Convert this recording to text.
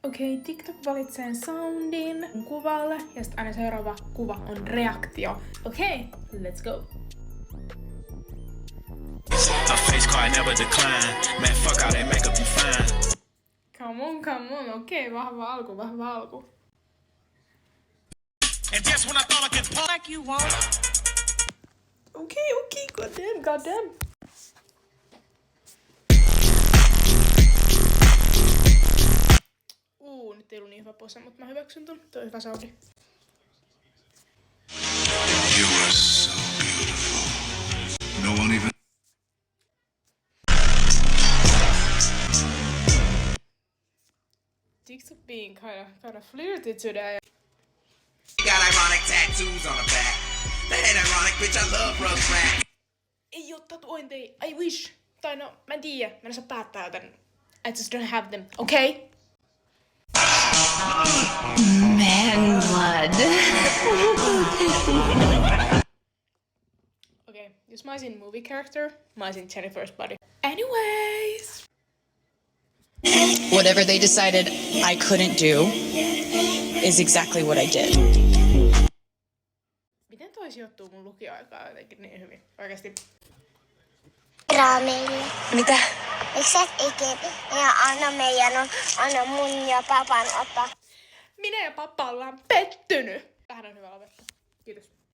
Okei, TikTok valitsee soundin kuvalle ja sitten aina seuraava kuva on reaktio. Okei, let's go. A face card never decline. Man, fuck out that makeup, you fine. Come on. Okei, vahva alku. And just when I thought I could pull like you want. Okei, goddamn. Nyt ei ollut niin hyvä pose, mutta mä hyväksyn ton. Toi on hyvä soundi. You are so beautiful. No one even... TikTok being kind of flirty today. Got ironic tattoos on the back. That ironic bitch, I love Rugrats. Ei oo tatuointeja, I wish. Tai no, mä en tiedä. Mä en saa päättää, joten I just don't have them, okay? Man blood. Okay, jos mä olisin movie character, mä olisin Jennifer's body. Anyways. Whatever they decided I couldn't do is exactly what I did. Miten toi sijoittuu mun lukioaikaan jotenkin niin hyvin? Oikeesti. Raameille. Mitä? Miksi sä et ikinä ja anna meidän on, anna mun ja papan ottaa. Minä ja pappa ollaan pettynyt. Tähän on hyvä lopettaa. Kiitos.